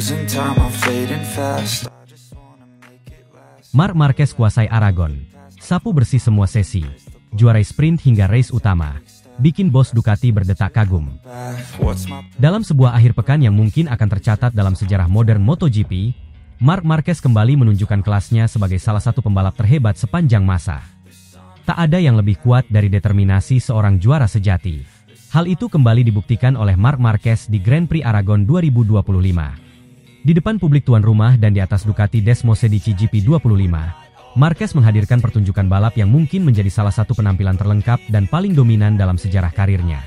Losing time, I'm fading fast. Marc Marquez kuasai Aragon, sapu bersih semua sesi, juarai sprint hingga race utama, bikin bos Ducati berdetak kagum. Dalam sebuah akhir pekan yang mungkin akan tercatat dalam sejarah modern MotoGP, Marc Marquez kembali menunjukkan kelasnya sebagai salah satu pembalap terhebat sepanjang masa. Tak ada yang lebih kuat dari determinasi seorang juara sejati. Hal itu kembali dibuktikan oleh Marc Marquez di Grand Prix Aragon 2025. Di depan publik tuan rumah dan di atas Ducati Desmosedici GP25, Marquez menghadirkan pertunjukan balap yang mungkin menjadi salah satu penampilan terlengkap dan paling dominan dalam sejarah karirnya.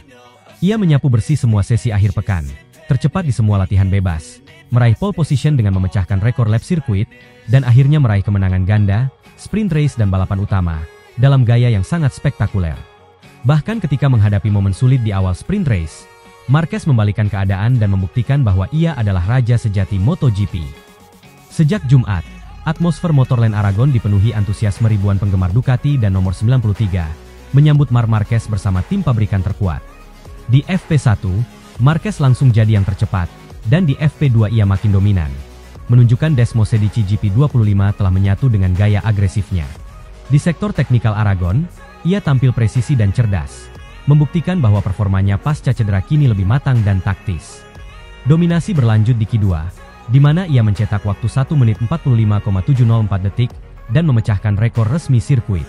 Ia menyapu bersih semua sesi akhir pekan, tercepat di semua latihan bebas, meraih pole position dengan memecahkan rekor lap sirkuit, dan akhirnya meraih kemenangan ganda, sprint race dan balapan utama, dalam gaya yang sangat spektakuler. Bahkan ketika menghadapi momen sulit di awal sprint race, Marquez membalikan keadaan dan membuktikan bahwa ia adalah raja sejati MotoGP. Sejak Jumat, atmosfer Motorland Aragon dipenuhi antusiasme ribuan penggemar Ducati dan nomor 93, menyambut Marc Marquez bersama tim pabrikan terkuat. Di FP1, Marquez langsung jadi yang tercepat, dan di FP2 ia makin dominan, menunjukkan Desmosedici GP25 telah menyatu dengan gaya agresifnya. Di sektor teknikal Aragon, ia tampil presisi dan cerdas, membuktikan bahwa performanya pasca cedera kini lebih matang dan taktis. Dominasi berlanjut di Q2, di mana ia mencetak waktu 1 menit 45,704 detik dan memecahkan rekor resmi sirkuit.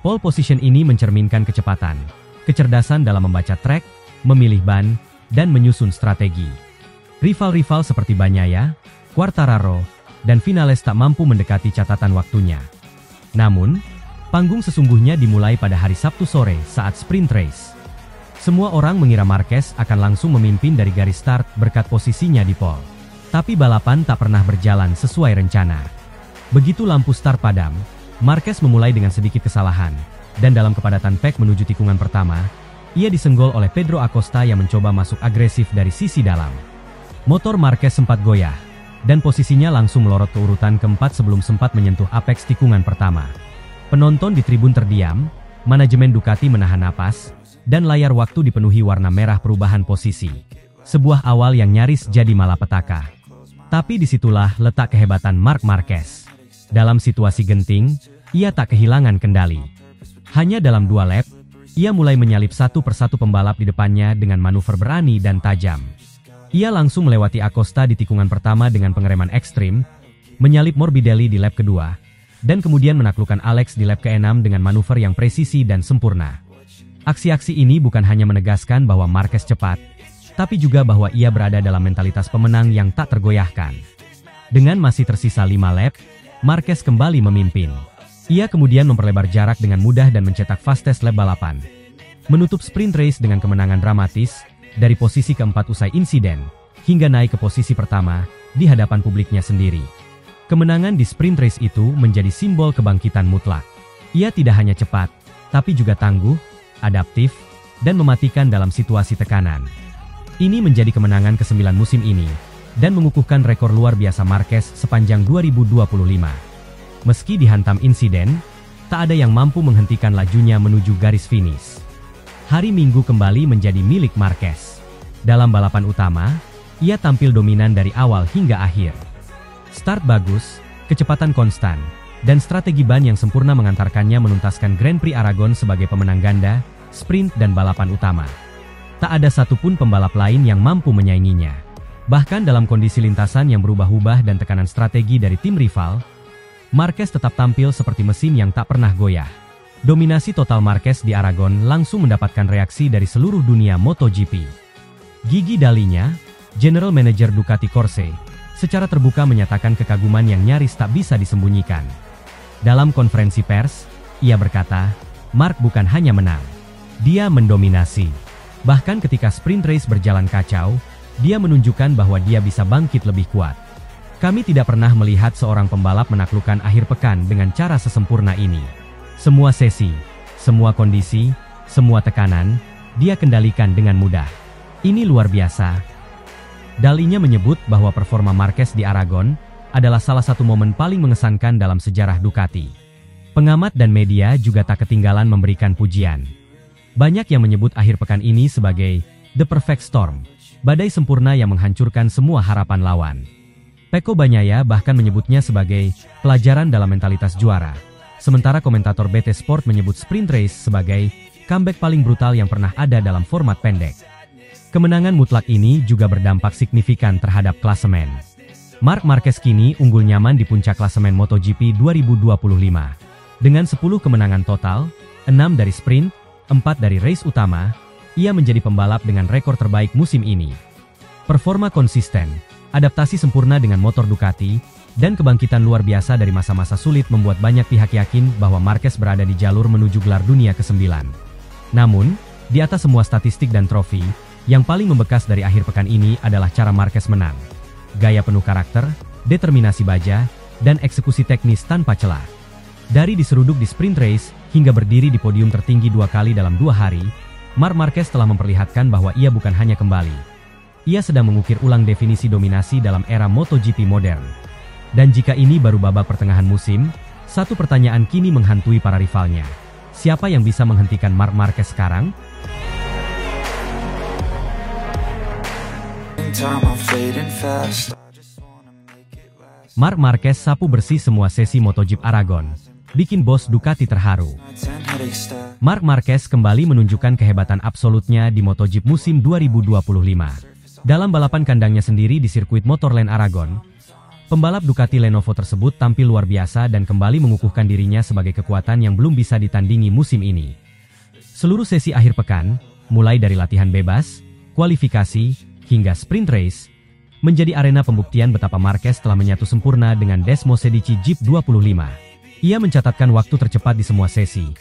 Pole position ini mencerminkan kecepatan, kecerdasan dalam membaca trek, memilih ban, dan menyusun strategi. Rival-rival seperti Bagnaia, Quartararo, dan Vinales tak mampu mendekati catatan waktunya. Namun, panggung sesungguhnya dimulai pada hari Sabtu sore saat sprint race. Semua orang mengira Marquez akan langsung memimpin dari garis start berkat posisinya di pole. Tapi balapan tak pernah berjalan sesuai rencana. Begitu lampu start padam, Marquez memulai dengan sedikit kesalahan, dan dalam kepadatan pack menuju tikungan pertama, ia disenggol oleh Pedro Acosta yang mencoba masuk agresif dari sisi dalam. Motor Marquez sempat goyah, dan posisinya langsung melorot ke urutan keempat sebelum sempat menyentuh apex tikungan pertama. Penonton di tribun terdiam, manajemen Ducati menahan napas, dan layar waktu dipenuhi warna merah perubahan posisi. Sebuah awal yang nyaris jadi malapetaka. Tapi disitulah letak kehebatan Marc Marquez. Dalam situasi genting, ia tak kehilangan kendali. Hanya dalam 2 lap, ia mulai menyalip satu persatu pembalap di depannya dengan manuver berani dan tajam. Ia langsung melewati Acosta di tikungan pertama dengan pengereman ekstrim, menyalip Morbidelli di lap kedua, dan kemudian menaklukkan Alex di lap ke-6 dengan manuver yang presisi dan sempurna. Aksi-aksi ini bukan hanya menegaskan bahwa Marquez cepat, tapi juga bahwa ia berada dalam mentalitas pemenang yang tak tergoyahkan. Dengan masih tersisa 5 lap, Marquez kembali memimpin. Ia kemudian memperlebar jarak dengan mudah dan mencetak fastest lap balapan. Menutup sprint race dengan kemenangan dramatis, dari posisi keempat usai insiden, hingga naik ke posisi pertama, di hadapan publiknya sendiri. Kemenangan di sprint race itu menjadi simbol kebangkitan mutlak. Ia tidak hanya cepat, tapi juga tangguh, adaptif, dan mematikan dalam situasi tekanan. Ini menjadi kemenangan ke-9 musim ini, dan mengukuhkan rekor luar biasa Marquez sepanjang 2025. Meski dihantam insiden, tak ada yang mampu menghentikan lajunya menuju garis finish. Hari Minggu kembali menjadi milik Marquez. Dalam balapan utama, ia tampil dominan dari awal hingga akhir. Start bagus, kecepatan konstan, dan strategi ban yang sempurna mengantarkannya menuntaskan Grand Prix Aragon sebagai pemenang ganda, sprint dan balapan utama. Tak ada satupun pembalap lain yang mampu menyainginya. Bahkan dalam kondisi lintasan yang berubah-ubah dan tekanan strategi dari tim rival, Marquez tetap tampil seperti mesin yang tak pernah goyah. Dominasi total Marquez di Aragon langsung mendapatkan reaksi dari seluruh dunia MotoGP. Gigi Dalinya, General Manager Ducati Corse, secara terbuka menyatakan kekaguman yang nyaris tak bisa disembunyikan. Dalam konferensi pers, ia berkata, Marc bukan hanya menang, dia mendominasi. Bahkan ketika sprint race berjalan kacau, dia menunjukkan bahwa dia bisa bangkit lebih kuat. Kami tidak pernah melihat seorang pembalap menaklukkan akhir pekan dengan cara sesempurna ini. Semua sesi, semua kondisi, semua tekanan, dia kendalikan dengan mudah. Ini luar biasa. Dalinya menyebut bahwa performa Marquez di Aragon adalah salah satu momen paling mengesankan dalam sejarah Ducati. Pengamat dan media juga tak ketinggalan memberikan pujian. Banyak yang menyebut akhir pekan ini sebagai The Perfect Storm, badai sempurna yang menghancurkan semua harapan lawan. Pecco Bagnaia bahkan menyebutnya sebagai pelajaran dalam mentalitas juara. Sementara komentator BT Sport menyebut sprint race sebagai comeback paling brutal yang pernah ada dalam format pendek. Kemenangan mutlak ini juga berdampak signifikan terhadap klasemen. Marc Marquez kini unggul nyaman di puncak klasemen MotoGP 2025. Dengan 10 kemenangan total, 6 dari sprint, 4 dari race utama, ia menjadi pembalap dengan rekor terbaik musim ini. Performa konsisten, adaptasi sempurna dengan motor Ducati, dan kebangkitan luar biasa dari masa-masa sulit membuat banyak pihak yakin bahwa Marquez berada di jalur menuju gelar dunia ke-9. Namun, di atas semua statistik dan trofi, yang paling membekas dari akhir pekan ini adalah cara Marquez menang. Gaya penuh karakter, determinasi baja, dan eksekusi teknis tanpa celah. Dari diseruduk di sprint race, hingga berdiri di podium tertinggi 2 kali dalam 2 hari, Marc Marquez telah memperlihatkan bahwa ia bukan hanya kembali. Ia sedang mengukir ulang definisi dominasi dalam era MotoGP modern. Dan jika ini baru babak pertengahan musim, satu pertanyaan kini menghantui para rivalnya. Siapa yang bisa menghentikan Marc Marquez sekarang? Marc Marquez sapu bersih semua sesi MotoGP Aragon, bikin bos Ducati terharu. Marc Marquez kembali menunjukkan kehebatan absolutnya di MotoGP musim 2025. Dalam balapan kandangnya sendiri di sirkuit Motorland Aragon, pembalap Ducati Lenovo tersebut tampil luar biasa dan kembali mengukuhkan dirinya sebagai kekuatan yang belum bisa ditandingi musim ini. Seluruh sesi akhir pekan, mulai dari latihan bebas, kualifikasi, hingga sprint race, menjadi arena pembuktian betapa Marquez telah menyatu sempurna dengan Desmosedici Jeep 25. Ia mencatatkan waktu tercepat di semua sesi,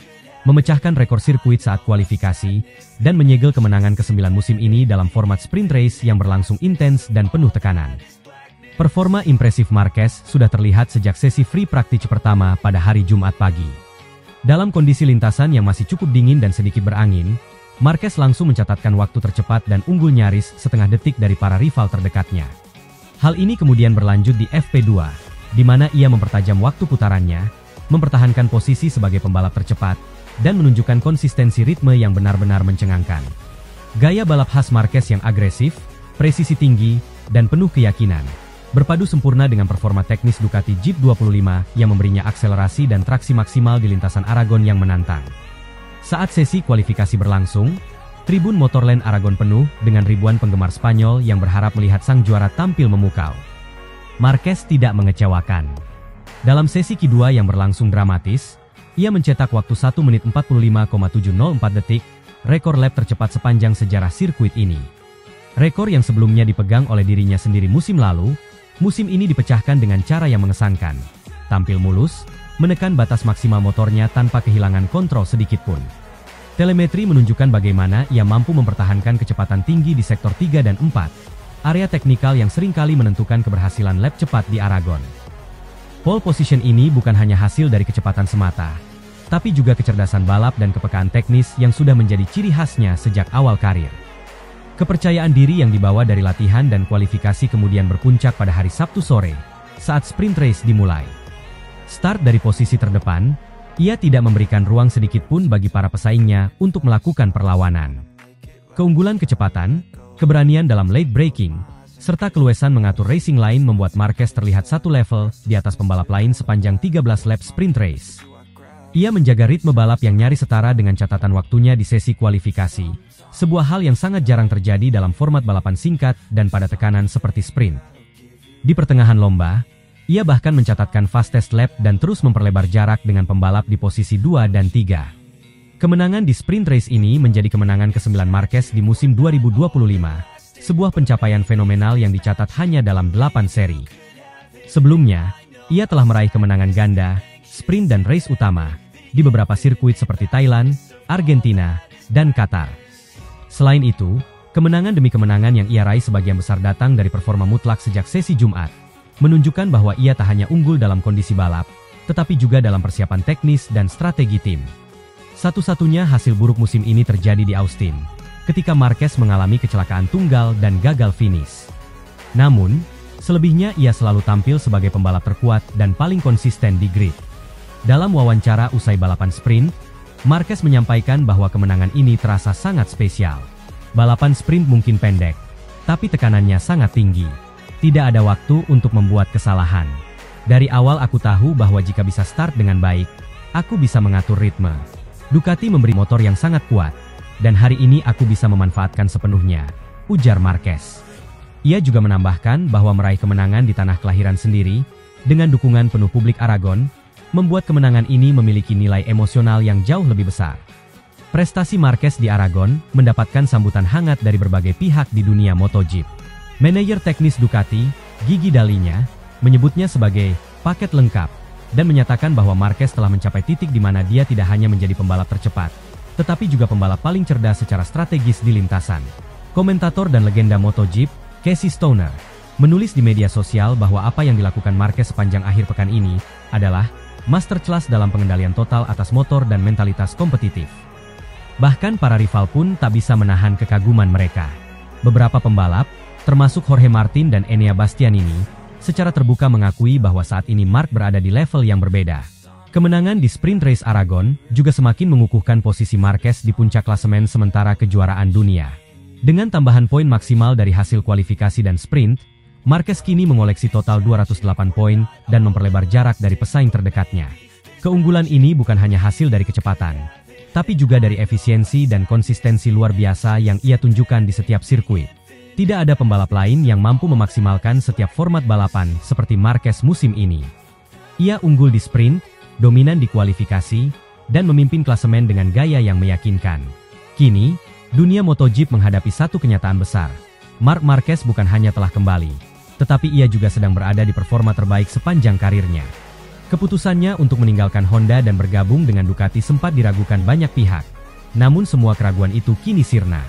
memecahkan rekor sirkuit saat kualifikasi, dan menyegel kemenangan ke-9 musim ini dalam format sprint race yang berlangsung intens dan penuh tekanan. Performa impresif Marquez sudah terlihat sejak sesi free practice pertama pada hari Jumat pagi. Dalam kondisi lintasan yang masih cukup dingin dan sedikit berangin, Marquez langsung mencatatkan waktu tercepat dan unggul nyaris setengah detik dari para rival terdekatnya. Hal ini kemudian berlanjut di FP2, di mana ia mempertajam waktu putarannya, mempertahankan posisi sebagai pembalap tercepat, dan menunjukkan konsistensi ritme yang benar-benar mencengangkan. Gaya balap khas Marquez yang agresif, presisi tinggi, dan penuh keyakinan, berpadu sempurna dengan performa teknis Ducati Jeep 25 yang memberinya akselerasi dan traksi maksimal di lintasan Aragon yang menantang. Saat sesi kualifikasi berlangsung, tribun Motorland Aragon penuh dengan ribuan penggemar Spanyol yang berharap melihat sang juara tampil memukau. Marquez tidak mengecewakan. Dalam sesi kedua yang berlangsung dramatis, ia mencetak waktu 1 menit 45,704 detik, rekor lap tercepat sepanjang sejarah sirkuit ini. Rekor yang sebelumnya dipegang oleh dirinya sendiri musim lalu, musim ini dipecahkan dengan cara yang mengesankan. Tampil mulus, menekan batas maksimal motornya tanpa kehilangan kontrol sedikitpun. Telemetri menunjukkan bagaimana ia mampu mempertahankan kecepatan tinggi di sektor 3 dan 4, area teknikal yang seringkali menentukan keberhasilan lap cepat di Aragon. Pole position ini bukan hanya hasil dari kecepatan semata, tapi juga kecerdasan balap dan kepekaan teknis yang sudah menjadi ciri khasnya sejak awal karir. Kepercayaan diri yang dibawa dari latihan dan kualifikasi kemudian berpuncak pada hari Sabtu sore, saat sprint race dimulai. Start dari posisi terdepan, ia tidak memberikan ruang sedikit pun bagi para pesaingnya untuk melakukan perlawanan. Keunggulan kecepatan, keberanian dalam late braking, serta keluasan mengatur racing line membuat Marquez terlihat satu level di atas pembalap lain sepanjang 13 lap sprint race. Ia menjaga ritme balap yang nyaris setara dengan catatan waktunya di sesi kualifikasi, sebuah hal yang sangat jarang terjadi dalam format balapan singkat dan pada tekanan seperti sprint. Di pertengahan lomba, ia bahkan mencatatkan fastest lap dan terus memperlebar jarak dengan pembalap di posisi 2 dan 3. Kemenangan di sprint race ini menjadi kemenangan ke-9 Marquez di musim 2025. Sebuah pencapaian fenomenal yang dicatat hanya dalam 8 seri. Sebelumnya, ia telah meraih kemenangan ganda, sprint dan race utama, di beberapa sirkuit seperti Thailand, Argentina, dan Qatar. Selain itu, kemenangan demi kemenangan yang ia raih sebagian besar datang dari performa mutlak sejak sesi Jumat, menunjukkan bahwa ia tak hanya unggul dalam kondisi balap, tetapi juga dalam persiapan teknis dan strategi tim. Satu-satunya hasil buruk musim ini terjadi di Austin, ketika Marquez mengalami kecelakaan tunggal dan gagal finish. Namun, selebihnya ia selalu tampil sebagai pembalap terkuat dan paling konsisten di grid. Dalam wawancara usai balapan sprint, Marquez menyampaikan bahwa kemenangan ini terasa sangat spesial. Balapan sprint mungkin pendek, tapi tekanannya sangat tinggi. Tidak ada waktu untuk membuat kesalahan. Dari awal aku tahu bahwa jika bisa start dengan baik, aku bisa mengatur ritme. Ducati memberi motor yang sangat kuat, dan hari ini aku bisa memanfaatkan sepenuhnya, ujar Marquez. Ia juga menambahkan bahwa meraih kemenangan di tanah kelahiran sendiri, dengan dukungan penuh publik Aragon, membuat kemenangan ini memiliki nilai emosional yang jauh lebih besar. Prestasi Marquez di Aragon mendapatkan sambutan hangat dari berbagai pihak di dunia MotoGP. Manajer teknis Ducati, Gigi Dalinya, menyebutnya sebagai paket lengkap, dan menyatakan bahwa Marquez telah mencapai titik di mana dia tidak hanya menjadi pembalap tercepat, tetapi juga pembalap paling cerdas secara strategis di lintasan. Komentator dan legenda MotoGP, Casey Stoner, menulis di media sosial bahwa apa yang dilakukan Marquez sepanjang akhir pekan ini adalah masterclass dalam pengendalian total atas motor dan mentalitas kompetitif. Bahkan para rival pun tak bisa menahan kekaguman mereka. Beberapa pembalap, termasuk Jorge Martin dan Enea Bastianini, secara terbuka mengakui bahwa saat ini Marc berada di level yang berbeda. Kemenangan di Sprint Race Aragon juga semakin mengukuhkan posisi Marquez di puncak klasemen sementara kejuaraan dunia. Dengan tambahan poin maksimal dari hasil kualifikasi dan sprint, Marquez kini mengoleksi total 208 poin dan memperlebar jarak dari pesaing terdekatnya. Keunggulan ini bukan hanya hasil dari kecepatan, tapi juga dari efisiensi dan konsistensi luar biasa yang ia tunjukkan di setiap sirkuit. Tidak ada pembalap lain yang mampu memaksimalkan setiap format balapan seperti Marquez musim ini. Ia unggul di sprint, dominan di kualifikasi, dan memimpin klasemen dengan gaya yang meyakinkan. Kini, dunia MotoGP menghadapi satu kenyataan besar. Marc Marquez bukan hanya telah kembali, tetapi ia juga sedang berada di performa terbaik sepanjang karirnya. Keputusannya untuk meninggalkan Honda dan bergabung dengan Ducati sempat diragukan banyak pihak. Namun semua keraguan itu kini sirna.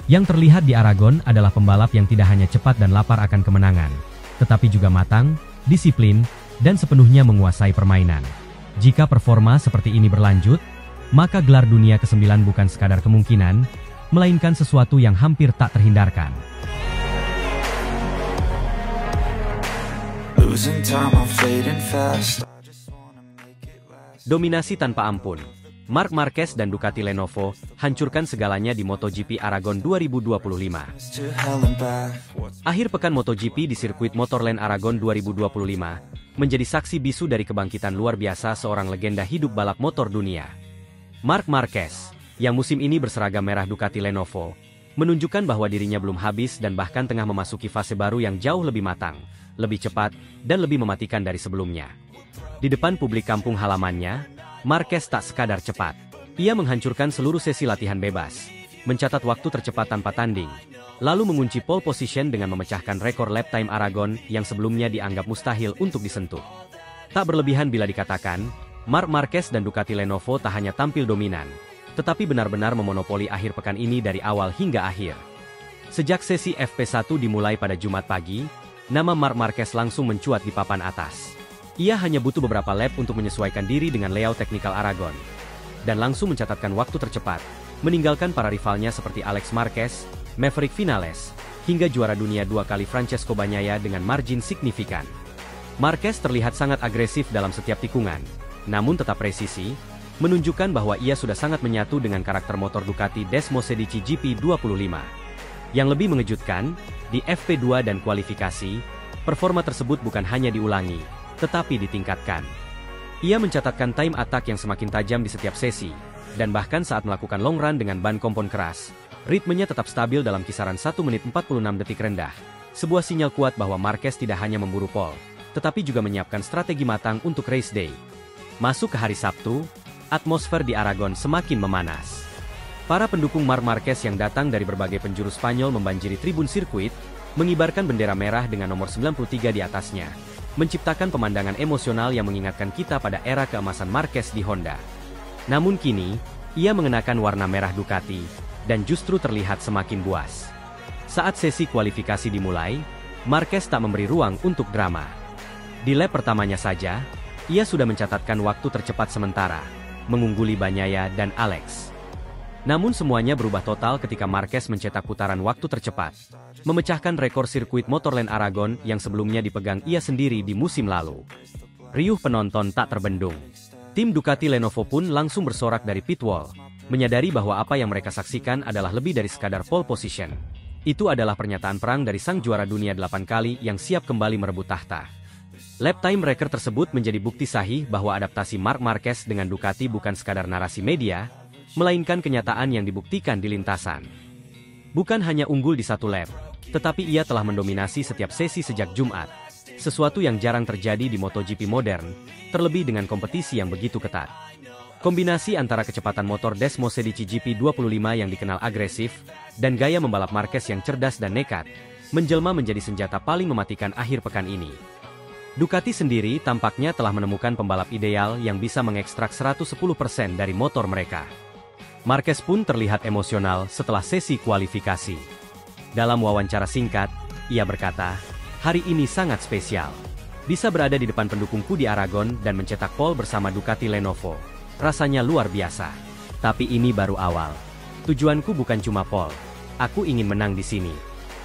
Yang terlihat di Aragon adalah pembalap yang tidak hanya cepat dan lapar akan kemenangan, tetapi juga matang, disiplin, dan sepenuhnya menguasai permainan. Jika performa seperti ini berlanjut, maka gelar dunia ke-9 bukan sekadar kemungkinan, melainkan sesuatu yang hampir tak terhindarkan. Dominasi tanpa ampun. Marc Marquez dan Ducati Lenovo hancurkan segalanya di MotoGP Aragon 2025. Akhir pekan MotoGP di sirkuit Motorland Aragon 2025 menjadi saksi bisu dari kebangkitan luar biasa seorang legenda hidup balap motor dunia. Marc Marquez, yang musim ini berseragam merah Ducati Lenovo, menunjukkan bahwa dirinya belum habis dan bahkan tengah memasuki fase baru yang jauh lebih matang, lebih cepat, dan lebih mematikan dari sebelumnya. Di depan publik kampung halamannya, Marquez tak sekadar cepat. Ia menghancurkan seluruh sesi latihan bebas, mencatat waktu tercepat tanpa tanding, lalu mengunci pole position dengan memecahkan rekor lap time Aragon yang sebelumnya dianggap mustahil untuk disentuh. Tak berlebihan bila dikatakan, Marc Marquez dan Ducati Lenovo tak hanya tampil dominan, tetapi benar-benar memonopoli akhir pekan ini dari awal hingga akhir. Sejak sesi FP1 dimulai pada Jumat pagi, nama Marc Marquez langsung mencuat di papan atas. Ia hanya butuh beberapa lap untuk menyesuaikan diri dengan layout teknikal Aragon, dan langsung mencatatkan waktu tercepat, meninggalkan para rivalnya seperti Alex Marquez, Maverick Vinales, hingga juara dunia 2 kali Francesco Bagnaia dengan margin signifikan. Marquez terlihat sangat agresif dalam setiap tikungan, namun tetap presisi, menunjukkan bahwa ia sudah sangat menyatu dengan karakter motor Ducati Desmosedici GP25. Yang lebih mengejutkan, di FP2 dan kualifikasi, performa tersebut bukan hanya diulangi, tetapi ditingkatkan. Ia mencatatkan time attack yang semakin tajam di setiap sesi, dan bahkan saat melakukan long run dengan ban kompon keras, ritmenya tetap stabil dalam kisaran 1 menit 46 detik rendah. Sebuah sinyal kuat bahwa Marquez tidak hanya memburu pole, tetapi juga menyiapkan strategi matang untuk race day. Masuk ke hari Sabtu, atmosfer di Aragon semakin memanas. Para pendukung Marc Marquez yang datang dari berbagai penjuru Spanyol membanjiri tribun sirkuit, mengibarkan bendera merah dengan nomor 93 di atasnya, menciptakan pemandangan emosional yang mengingatkan kita pada era keemasan Marquez di Honda. Namun kini, ia mengenakan warna merah Ducati, dan justru terlihat semakin buas. Saat sesi kualifikasi dimulai, Marquez tak memberi ruang untuk drama. Di lap pertamanya saja, ia sudah mencatatkan waktu tercepat sementara, mengungguli Bagnaia dan Alex. Namun semuanya berubah total ketika Marquez mencetak putaran waktu tercepat, memecahkan rekor sirkuit Motorland Aragon yang sebelumnya dipegang ia sendiri di musim lalu. Riuh penonton tak terbendung. Tim Ducati Lenovo pun langsung bersorak dari pit wall, menyadari bahwa apa yang mereka saksikan adalah lebih dari sekadar pole position. Itu adalah pernyataan perang dari sang juara dunia 8 kali yang siap kembali merebut tahta. Lap time record tersebut menjadi bukti sahih bahwa adaptasi Marc Marquez dengan Ducati bukan sekadar narasi media, melainkan kenyataan yang dibuktikan di lintasan. Bukan hanya unggul di satu lap, tetapi ia telah mendominasi setiap sesi sejak Jumat, sesuatu yang jarang terjadi di MotoGP modern, terlebih dengan kompetisi yang begitu ketat. Kombinasi antara kecepatan motor Desmosedici GP25 yang dikenal agresif, dan gaya membalap Marquez yang cerdas dan nekat, menjelma menjadi senjata paling mematikan akhir pekan ini. Ducati sendiri tampaknya telah menemukan pembalap ideal yang bisa mengekstrak 110% dari motor mereka. Marquez pun terlihat emosional setelah sesi kualifikasi. Dalam wawancara singkat, ia berkata, "Hari ini sangat spesial. Bisa berada di depan pendukungku di Aragon dan mencetak pole bersama Ducati Lenovo. Rasanya luar biasa. Tapi ini baru awal. Tujuanku bukan cuma pole. Aku ingin menang di sini.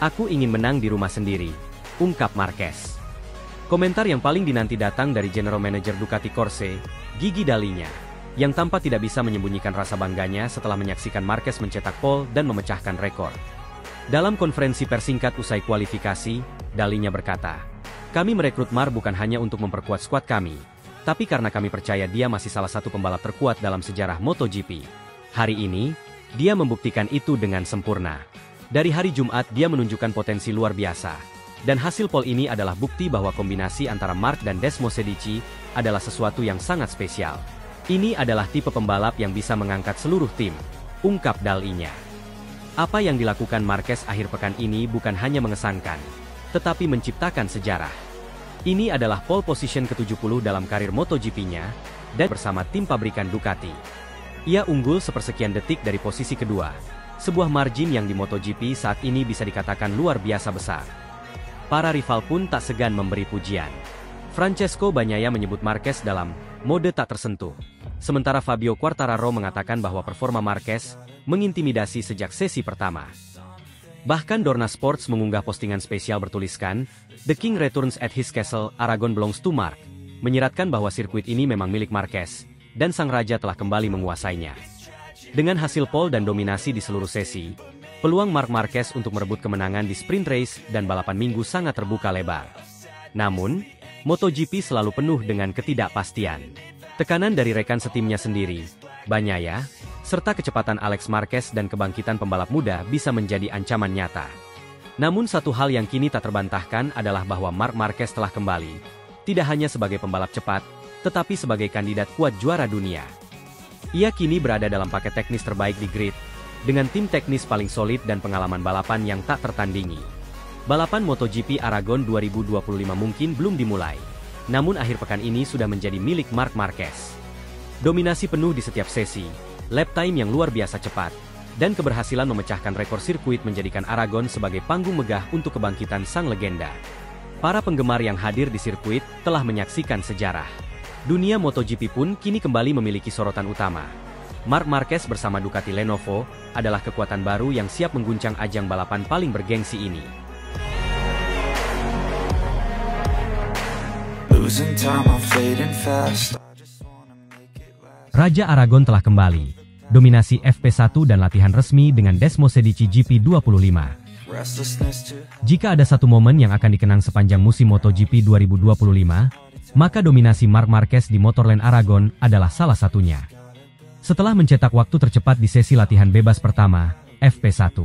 Aku ingin menang di rumah sendiri," ungkap Marquez. Komentar yang paling dinanti datang dari General Manager Ducati Corse, Gigi Dalinya, yang tampak tidak bisa menyembunyikan rasa bangganya setelah menyaksikan Marquez mencetak pole dan memecahkan rekor. Dalam konferensi persingkat usai kualifikasi, Dalinya berkata, "Kami merekrut Marc bukan hanya untuk memperkuat skuad kami, tapi karena kami percaya dia masih salah satu pembalap terkuat dalam sejarah MotoGP. Hari ini, dia membuktikan itu dengan sempurna. Dari hari Jumat dia menunjukkan potensi luar biasa. Dan hasil pole ini adalah bukti bahwa kombinasi antara Marc dan Desmosedici adalah sesuatu yang sangat spesial. Ini adalah tipe pembalap yang bisa mengangkat seluruh tim," ungkap Dalinya. Apa yang dilakukan Marquez akhir pekan ini bukan hanya mengesankan, tetapi menciptakan sejarah. Ini adalah pole position ke-70 dalam karir MotoGP-nya, dan bersama tim pabrikan Ducati. Ia unggul sepersekian detik dari posisi kedua, sebuah margin yang di MotoGP saat ini bisa dikatakan luar biasa besar. Para rival pun tak segan memberi pujian. Francesco Bagnaia menyebut Marquez dalam mode tak tersentuh, sementara Fabio Quartararo mengatakan bahwa performa Marquez mengintimidasi sejak sesi pertama. Bahkan Dorna Sports mengunggah postingan spesial bertuliskan, "The King returns at his castle, Aragon belongs to Marc," menyiratkan bahwa sirkuit ini memang milik Marquez, dan sang raja telah kembali menguasainya. Dengan hasil pole dan dominasi di seluruh sesi, peluang Marc Marquez untuk merebut kemenangan di sprint race dan balapan minggu sangat terbuka lebar. Namun, MotoGP selalu penuh dengan ketidakpastian. Tekanan dari rekan setimnya sendiri, Bagnaia, serta kecepatan Alex Marquez dan kebangkitan pembalap muda bisa menjadi ancaman nyata. Namun satu hal yang kini tak terbantahkan adalah bahwa Marc Marquez telah kembali, tidak hanya sebagai pembalap cepat, tetapi sebagai kandidat kuat juara dunia. Ia kini berada dalam paket teknis terbaik di grid, dengan tim teknis paling solid dan pengalaman balapan yang tak tertandingi. Balapan MotoGP Aragon 2025 mungkin belum dimulai, namun akhir pekan ini sudah menjadi milik Marc Marquez. Dominasi penuh di setiap sesi, lap time yang luar biasa cepat, dan keberhasilan memecahkan rekor sirkuit menjadikan Aragon sebagai panggung megah untuk kebangkitan sang legenda. Para penggemar yang hadir di sirkuit telah menyaksikan sejarah. Dunia MotoGP pun kini kembali memiliki sorotan utama. Marc Marquez bersama Ducati Lenovo adalah kekuatan baru yang siap mengguncang ajang balapan paling bergengsi ini. Raja Aragon telah kembali, dominasi FP1 dan latihan resmi dengan Desmosedici GP25. Jika ada satu momen yang akan dikenang sepanjang musim MotoGP 2025, maka dominasi Marc Marquez di Motorland Aragon adalah salah satunya. Setelah mencetak waktu tercepat di sesi latihan bebas pertama, FP1,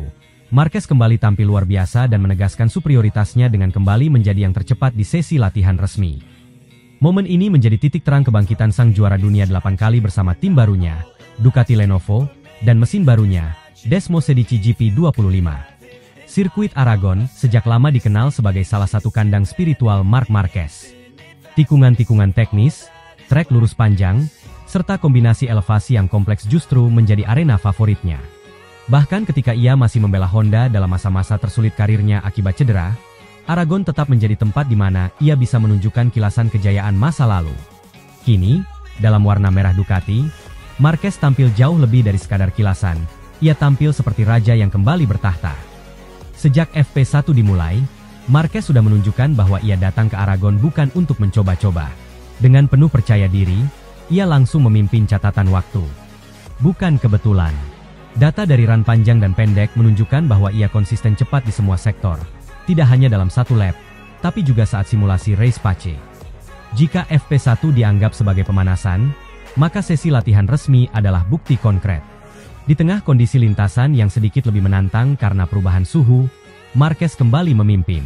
Marquez kembali tampil luar biasa dan menegaskan superioritasnya dengan kembali menjadi yang tercepat di sesi latihan resmi. Momen ini menjadi titik terang kebangkitan sang juara dunia 8 kali bersama tim barunya, Ducati Lenovo, dan mesin barunya, Desmosedici GP25. Sirkuit Aragon sejak lama dikenal sebagai salah satu kandang spiritual Marc Marquez. Tikungan-tikungan teknis, trek lurus panjang, serta kombinasi elevasi yang kompleks justru menjadi arena favoritnya. Bahkan ketika ia masih membela Honda dalam masa-masa tersulit karirnya akibat cedera, Aragon tetap menjadi tempat di mana ia bisa menunjukkan kilasan kejayaan masa lalu. Kini, dalam warna merah Ducati, Marquez tampil jauh lebih dari sekadar kilasan, ia tampil seperti raja yang kembali bertahta. Sejak FP1 dimulai, Marquez sudah menunjukkan bahwa ia datang ke Aragon bukan untuk mencoba-coba. Dengan penuh percaya diri, ia langsung memimpin catatan waktu. Bukan kebetulan. Data dari run panjang dan pendek menunjukkan bahwa ia konsisten cepat di semua sektor, tidak hanya dalam satu lap, tapi juga saat simulasi race pace. Jika FP1 dianggap sebagai pemanasan, maka sesi latihan resmi adalah bukti konkret. Di tengah kondisi lintasan yang sedikit lebih menantang karena perubahan suhu, Marquez kembali memimpin.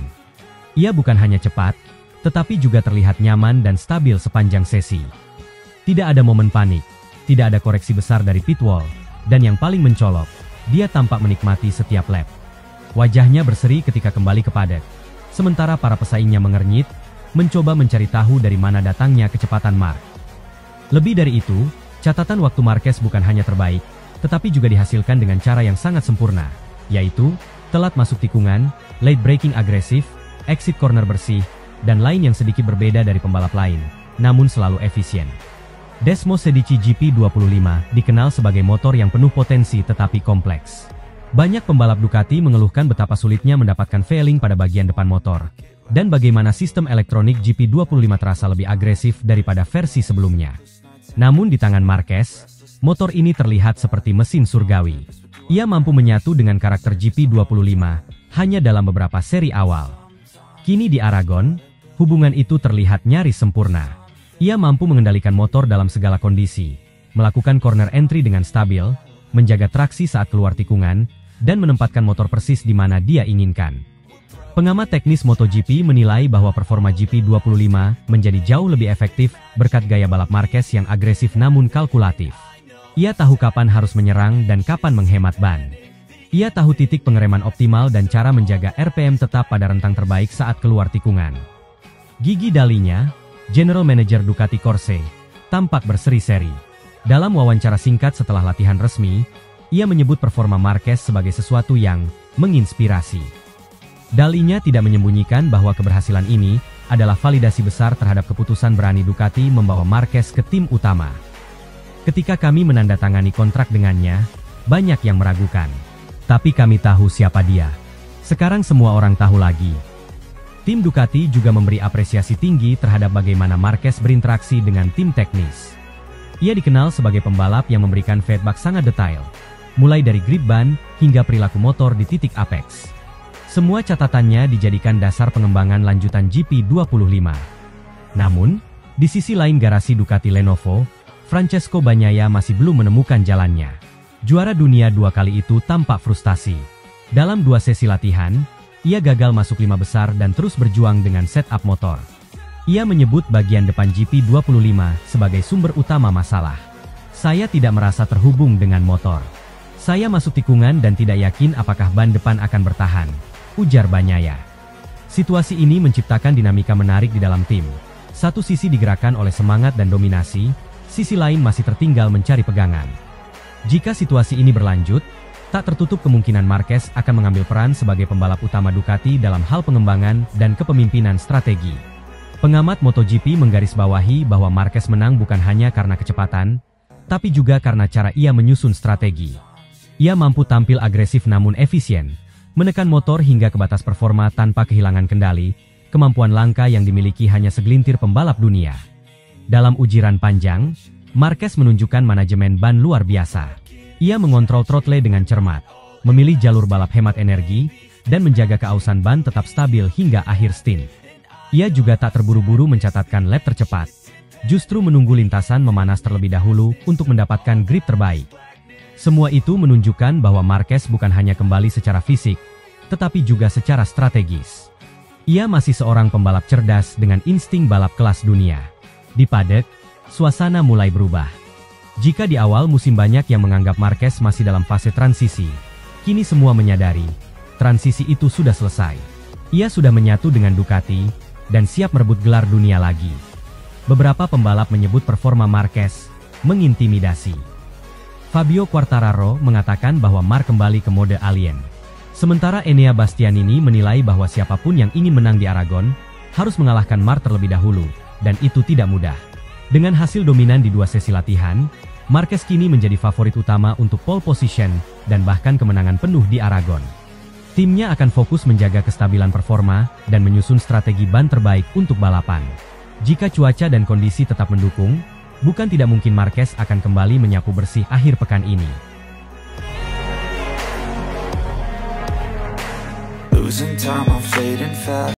Ia bukan hanya cepat, tetapi juga terlihat nyaman dan stabil sepanjang sesi. Tidak ada momen panik, tidak ada koreksi besar dari pit wall, dan yang paling mencolok, dia tampak menikmati setiap lap. Wajahnya berseri ketika kembali ke paddock, sementara para pesaingnya mengernyit, mencoba mencari tahu dari mana datangnya kecepatan Mark. Lebih dari itu, catatan waktu Marquez bukan hanya terbaik, tetapi juga dihasilkan dengan cara yang sangat sempurna, yaitu telat masuk tikungan, late braking agresif, exit corner bersih, dan lain yang sedikit berbeda dari pembalap lain, namun selalu efisien. Desmos Sedici GP25 dikenal sebagai motor yang penuh potensi tetapi kompleks. Banyak pembalap Ducati mengeluhkan betapa sulitnya mendapatkan fairing pada bagian depan motor, dan bagaimana sistem elektronik GP25 terasa lebih agresif daripada versi sebelumnya. Namun di tangan Marquez, motor ini terlihat seperti mesin surgawi. Ia mampu menyatu dengan karakter GP25 hanya dalam beberapa seri awal. Kini di Aragon, hubungan itu terlihat nyaris sempurna. Ia mampu mengendalikan motor dalam segala kondisi, melakukan corner entry dengan stabil, menjaga traksi saat keluar tikungan, dan menempatkan motor persis di mana dia inginkan. Pengamat teknis MotoGP menilai bahwa performa GP25 menjadi jauh lebih efektif berkat gaya balap Marquez yang agresif namun kalkulatif. Ia tahu kapan harus menyerang dan kapan menghemat ban. Ia tahu titik pengereman optimal dan cara menjaga RPM tetap pada rentang terbaik saat keluar tikungan. Gigi Dalinya, General Manager Ducati Corse, tampak berseri-seri. Dalam wawancara singkat setelah latihan resmi, ia menyebut performa Marquez sebagai sesuatu yang menginspirasi. Dalinya tidak menyembunyikan bahwa keberhasilan ini adalah validasi besar terhadap keputusan berani Ducati membawa Marquez ke tim utama. Ketika kami menandatangani kontrak dengannya, banyak yang meragukan. Tapi kami tahu siapa dia. Sekarang semua orang tahu lagi. Tim Ducati juga memberi apresiasi tinggi terhadap bagaimana Marquez berinteraksi dengan tim teknis. Ia dikenal sebagai pembalap yang memberikan feedback sangat detail, mulai dari grip ban hingga perilaku motor di titik apex. Semua catatannya dijadikan dasar pengembangan lanjutan GP25. Namun, di sisi lain garasi Ducati Lenovo, Francesco Bagnaia masih belum menemukan jalannya. Juara dunia 2 kali itu tampak frustasi. Dalam 2 sesi latihan, ia gagal masuk 5 besar dan terus berjuang dengan setup motor. Ia menyebut bagian depan GP25 sebagai sumber utama masalah. Saya tidak merasa terhubung dengan motor. Saya masuk tikungan dan tidak yakin apakah ban depan akan bertahan, ujar Bagnaia. Situasi ini menciptakan dinamika menarik di dalam tim. Satu sisi digerakkan oleh semangat dan dominasi, sisi lain masih tertinggal mencari pegangan. Jika situasi ini berlanjut, tak tertutup kemungkinan Marquez akan mengambil peran sebagai pembalap utama Ducati dalam hal pengembangan dan kepemimpinan strategi. Pengamat MotoGP menggarisbawahi bahwa Marquez menang bukan hanya karena kecepatan, tapi juga karena cara ia menyusun strategi. Ia mampu tampil agresif namun efisien, menekan motor hingga ke batas performa tanpa kehilangan kendali, kemampuan langka yang dimiliki hanya segelintir pembalap dunia. Dalam uji run panjang, Marquez menunjukkan manajemen ban luar biasa. Ia mengontrol throttle dengan cermat, memilih jalur balap hemat energi, dan menjaga keausan ban tetap stabil hingga akhir stint. Ia juga tak terburu-buru mencatatkan lap tercepat, justru menunggu lintasan memanas terlebih dahulu untuk mendapatkan grip terbaik. Semua itu menunjukkan bahwa Marquez bukan hanya kembali secara fisik, tetapi juga secara strategis. Ia masih seorang pembalap cerdas dengan insting balap kelas dunia. Di paddock, suasana mulai berubah. Jika di awal musim banyak yang menganggap Marquez masih dalam fase transisi, kini semua menyadari, transisi itu sudah selesai. Ia sudah menyatu dengan Ducati, dan siap merebut gelar dunia lagi. Beberapa pembalap menyebut performa Marquez mengintimidasi. Fabio Quartararo mengatakan bahwa Mark kembali ke mode alien. Sementara Enea Bastianini menilai bahwa siapapun yang ingin menang di Aragon, harus mengalahkan Mark terlebih dahulu, dan itu tidak mudah. Dengan hasil dominan di 2 sesi latihan, Marquez kini menjadi favorit utama untuk pole position dan bahkan kemenangan penuh di Aragon. Timnya akan fokus menjaga kestabilan performa dan menyusun strategi ban terbaik untuk balapan. Jika cuaca dan kondisi tetap mendukung, bukan tidak mungkin Marquez akan kembali menyapu bersih akhir pekan ini. Losing time, I'm fading fast.